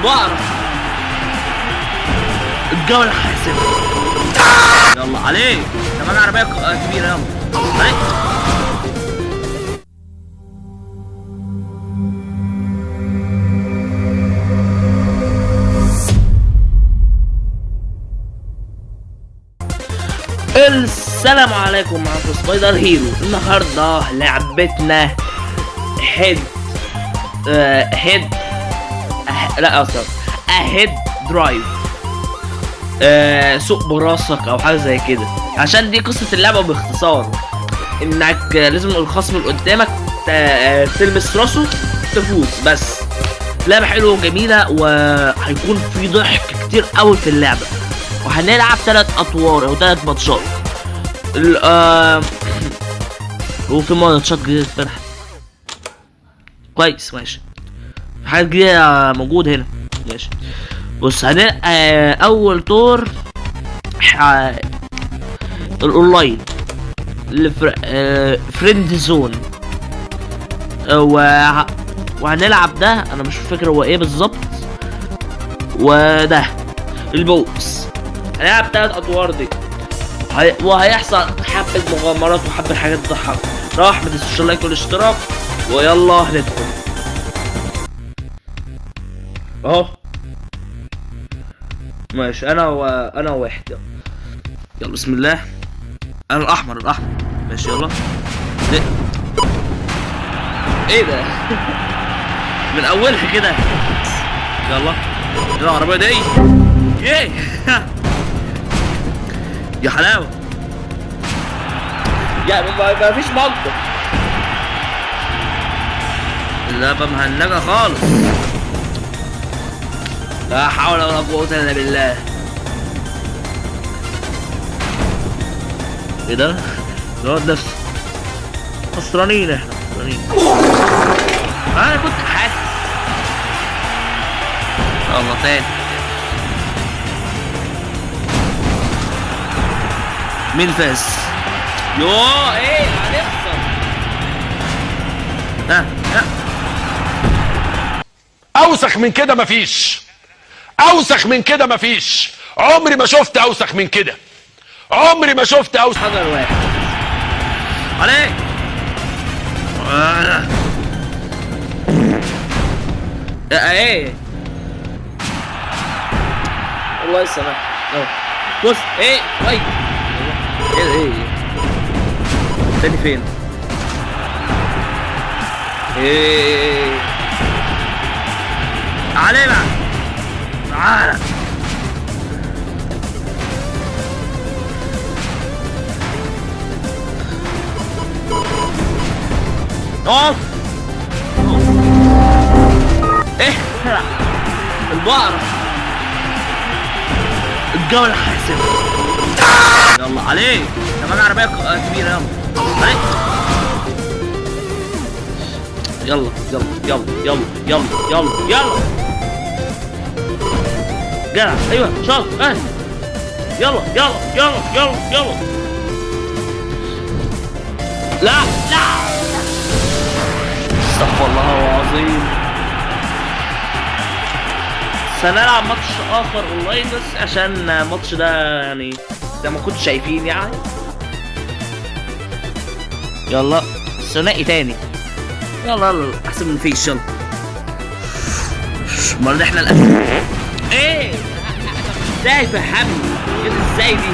البقرة الجولة حاسمة. يلا عليك، ده معانا عربية كبيرة. يلا عليك. السلام عليكم، معكم سبايدر هيرو. النهارده لعبتنا هيد درايف، سوق براسك او حاجه زي كده. عشان دي قصه اللعبه باختصار، انك لازم الخصم اللي قدامك تلمس راسه تفوز. بس لعبه حلوه وجميله، وهيكون في ضحك كتير قوي في اللعبه، وهنلعب 3 أطوار او 3 ماتشات. وفي ماتشات جديدة اتفتحت كويس. ماشي، في حاجات جديدة موجودة هنا. ماشي، بص أول دور الأونلاين فريند زون، وهنلعب ده. أنا مش فاكر هو إيه بالظبط. وده البوكس. هنلعب 3 أدوار دي، وهيحصل حبة مغامرات وحبة حاجات تضحك. راح ما تنسوش اللايك والاشتراك، ويلا هندخل اهو. ماشي، انا واحد. يلا بسم الله. انا الاحمر. ماشي يلا. ايه ده؟ من اولها كده. يلا العربية دي ايه؟ يا حلاوة، يا ما فيش منطق. اللعبة مهنجة خالص. لا حول ولا قوة الا بالله. ايه ده؟ الواد نفسه خسرانين. احنا خسرانين. انا كنت حاسس. الله تاني. مين فاز؟ يوه ايه هنخسر. اوسخ من كده مفيش. اوسخ من كده مفيش. عمري ما شفت اوسخ من كده. عمري ما شفت اوسخ. حجر واحد عليك. ايه الله يسامحك. بص ايه وي ايه تاني فين؟ ايه عليه بقى. تعالى اقف. ايه البقرة الجولة حاسمة. يلا عليك، ده معانا عربية كبيرة. يلا يلا جدع. ايوه شاطر. يلا لا استغفر الله العظيم. سنلعب ماتش اخر اونلاين، بس عشان الماتش ده يعني زي ما كنتوا شايفين يعني. يلا ثنائي تاني. يلا احسن من فيش. يلا امال احنا ايه ازاي فهمني كده؟ ازاي دي؟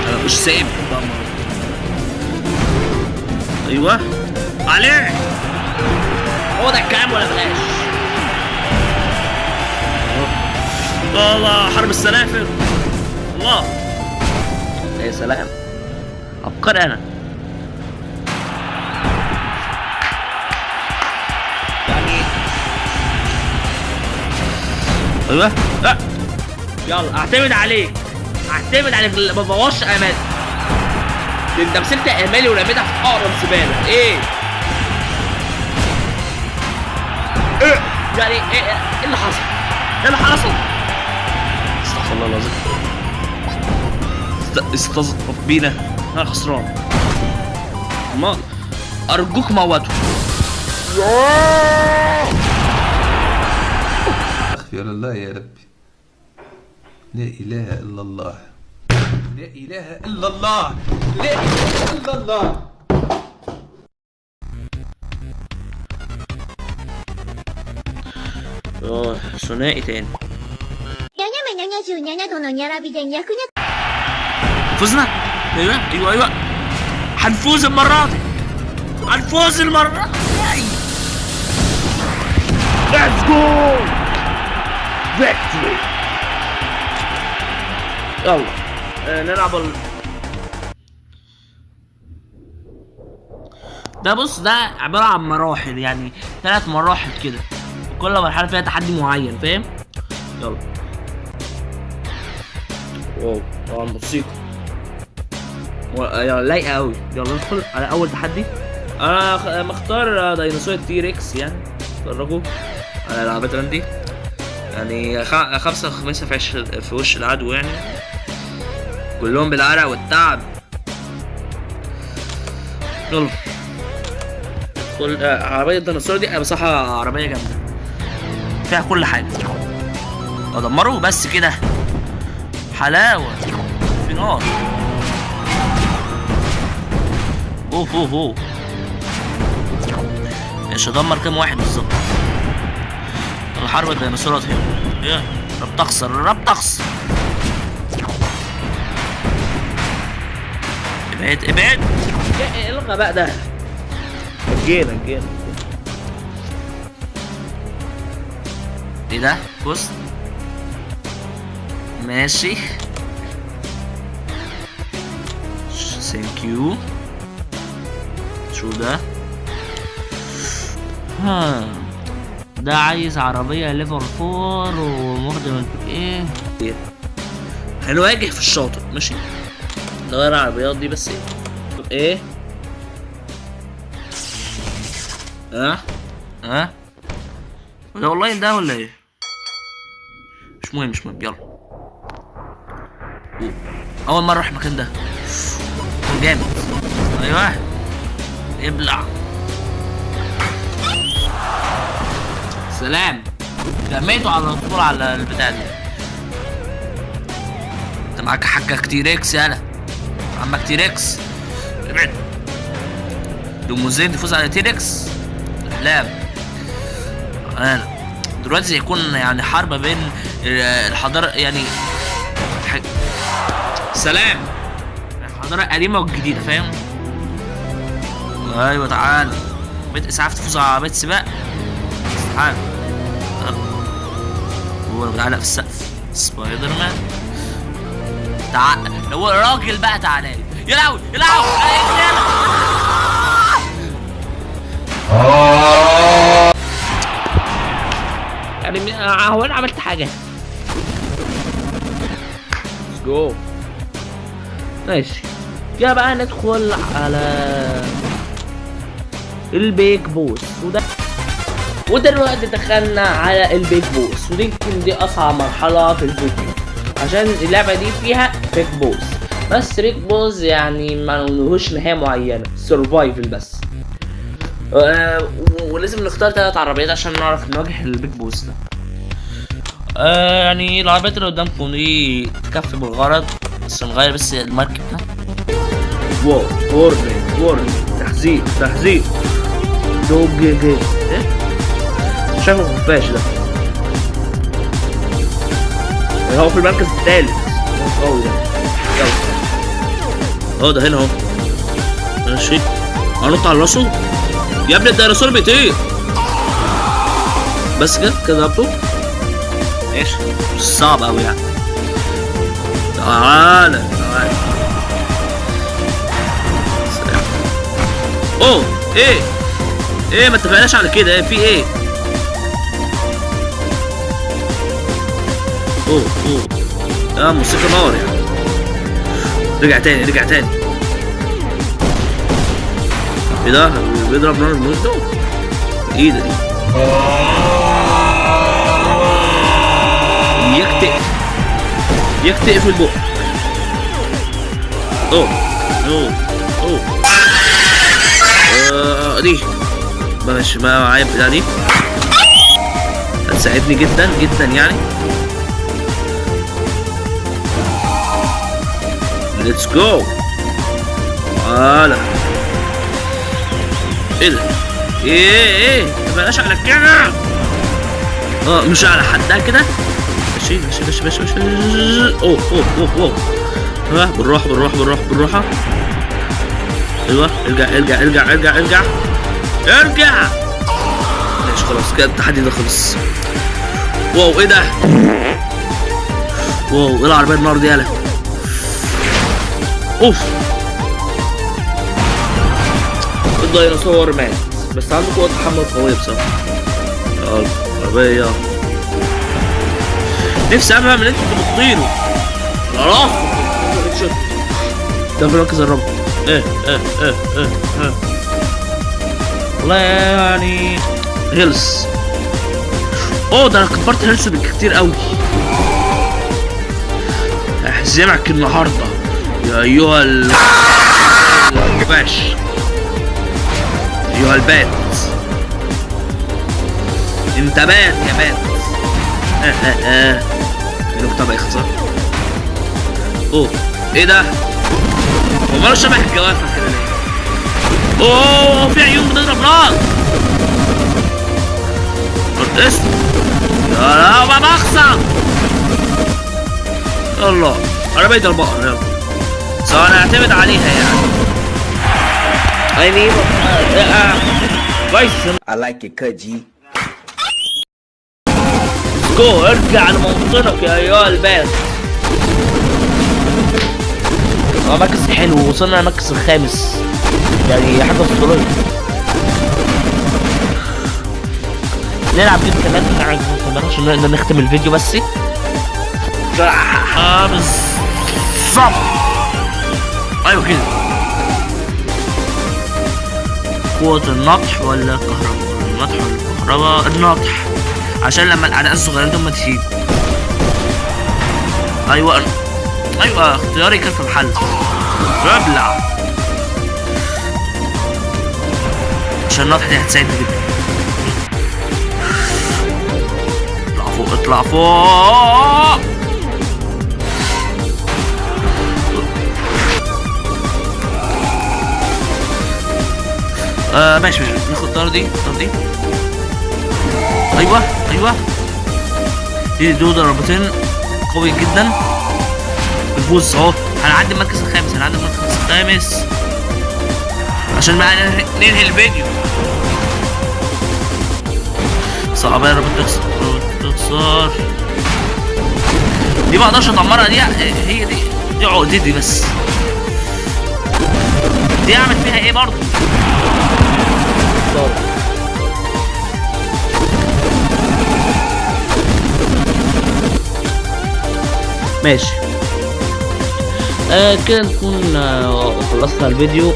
انا مش سايب. ايوه عليه. هو ده الكلام ولا بلاش؟ الله حرب السنافر. الله يا سلام، عبقري انا يعني. ايوه يلا اعتمد عليك. ما بوظش امالي. انت مسكت امالي ورميتها في اقرب زباله. ايه يعني ايه اللي حصل؟ استغفر الله العظيم. استظرف بينا. انا خسران. ما ارجوك موته. أغفر الله يا ربي. لا إله إلا الله، لا إله إلا الله، لا إله إلا الله. ثنائي تاني. 77度のニャラビで200年 فزنا. ايوه هنفوز المرة دي، هنفوز المرة دي. Let's go victory. يلا نلعب ده. بص ده عبارة عن مراحل، يعني 3 مراحل كده، كل مرحلة فيها تحدي معين، فاهم؟ يلا. واو طبعا موسيقى لايقة أوي. يلا ندخل على أول تحدي. أنا مختار ديناصور التيركس، يعني اتفرجوا على لعبات راندي، يعني 5 في وش العدو، يعني كلهم بالعرق والتعب. يلا ندخل. عربية الديناصور دي بصراحة عربية جامدة، فيها كل حاجة. أدمره بس كده، حلاوة في نار. اوه مش هدمر كام واحد بالظبط. الحرب الديناصورات هنا. ايه رب تخسر. ابعد. ايه الغباء ده؟ جينا ايه ده؟ بص ماشي. ثانك يو. شو ده؟ ده عايز عربية ليفل 4 ومخدم ايه؟ هنواجه في الشاطئ، ماشي؟ نغير العربيات دي بس. ايه؟ ده اونلاين ده ولا ايه؟ مش مهم يلا. اول مرة اروح المكان ده جامد. ايوه ابلع. سلام. رميته على طول على البتاع دي. انت معاك حاجة تيركس، يالا عمك تيركس. ابعد. ليموزين تفوز على تيركس؟ احلام. دلوقتي هيكون يعني حرب بين الحضارة، يعني سلام، الحضارة القديمة والجديدة، فاهم؟ ايوه تعال. بيت اسعاف تفوز على بيت سباق. تعال. هو بيعلق في السقف. سبايدر مان. تعال. هو الراجل بقى تعالى. يا لهوي يعني هو انا عملت حاجة؟ Let's go. ماشي كده بقى ندخل على البيك بوس. ودلوقتي دخلنا على البيك بوس، ودي يمكن دي اصعب مرحلة في الفيديو عشان اللعبة دي فيها بيك بوس، بس بيك بوس يعني ما لهوش نهاية معينة، سرفايفل بس. ولازم نختار 3 عربيات عشان نعرف نواجه البيك بوس ده. يعني العربيات اللي قدامكم دي تكفي بالغرض، بس نغير بس المركب ده. واو وورنينج تحذير دوج جي. ايه شكله خفاش ده. هو في المركز الثالث قوي ده. يلا ده هنا اهو. ماشي هنط على راسه يا ابني، الديناصور بيطير. بس كده ضربته. ماشي مش صعب اوي يعني. تعالى سلام. اوه ايه ما اتفقناش على كده. ايه في ايه؟ اوه موسيقى نار يعني. رجع تاني. ايه ده؟ بيضرب نار الموت ده؟ ايه ده دي؟ يكتئ في البق. اوه دي ماشي. ماشي بقى معايا البتاعة دي، هتساعدني جدا جدا يعني. ليتس جو. ولا ايه ده؟ ايه مبقاش على كده. مش على حدها كده. ماشي ماشي ماشي ماشي ماشي. اوه بالراحة. ايوه ارجع. ماشي خلاص كده التحدي ده خلص. واو ايه ده؟ واو ايه العربية النار دي يالا؟ اوف الديناصور مات، بس عنده قوة تحمل قوية بصراحة. العربية نفسي افهم ان انتوا بتطيروا. خلاص ده في مركز الرمل. ايه والله يعني هيلث. ده انا كبرت هيلث بالكتير قوي. احزمك النهارده يا ايها الكباش، ايها البات. انت بات يا بات. النقطة بقى يخسر. ايه ده؟ هو ماله شبه الجوافة كده ليه؟ في عيون بتضرب نار. اسم يا ما بخسر. يلا عربية البقر يلا. سنعتمد عليها يعني. كويس. I like it cut G. جو ارجع لموطنك يا ايها البات. مركز حلو، وصلنا المركز الخامس يعني حاجة اسطورية. نلعب جيم كمان عشان نقدر نختم الفيديو بس. بالظبط ايوه كده. قوة النطح ولا كهرباء؟ النطح ولا الكهرباء؟ النطح، عشان لما الاعداء الصغيرين دول ما تشيل. ايوه اختياري كان في محل. ابلع عشان النطح دي هتساعدني جدا. اطلع فوق. ماشي ناخد الطيارة دي. ايوه دي ضربتين قوي جدا. الفوز اهو. هنعدي المركز الخامس عشان بقى ننهي الفيديو. صعبة يا رب تخسر. دي ما اقدرش ادمرها. هي دي عقدتي بس. دي اعمل فيها ايه برضه؟ ماشي كده نكون خلصنا الفيديو.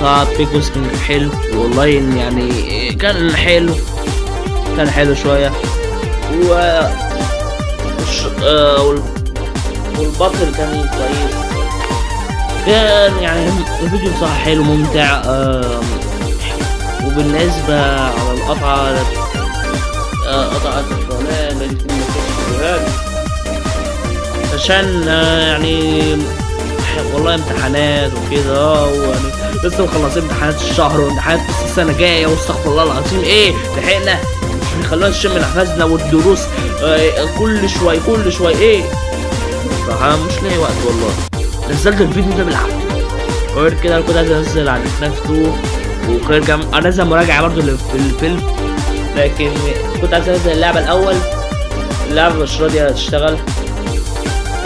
طبعا بيجوز كان حلو والله يعني. كان حلو شوية. والبطل كان كويس. كان يعني الفيديو بصراحة حلو ممتع. وبالنسبة على القطعة الفلانية اللي في الفيديوهات عشان يعني والله امتحانات وكده. ويعني لسه مخلصين امتحانات الشهر وامتحانات بس السنة جاية. واستغفر الله العظيم لحقنا مش بيخلونا نشم نفسنا. والدروس كل شوي صراحة مش لاقي وقت والله. نزلت الفيديو ده بالعافية. غير كده كنت عايز انزل عن نفسه. وغير كده انزل مراجعة برضه للفيلم، لكن كنت عايز انزل اللعبة الأول. اللعبة مش راضية تشتغل.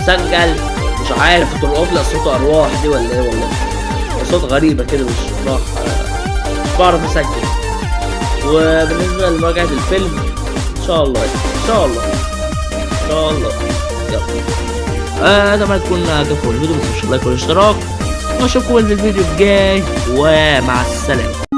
سجل مش عارف تلقط لي صوت أرواح دي ولا ايه والله. صوت غريبة كده مش بعرف اسجل. وبالنسبة لمراجعة الفيلم ان شاء الله يلا. اتمنى تكون عجبكم الفيديو. متنسوش اللايك والاشتراك، واشوفكم في الفيديو الجاي ومع السلامة.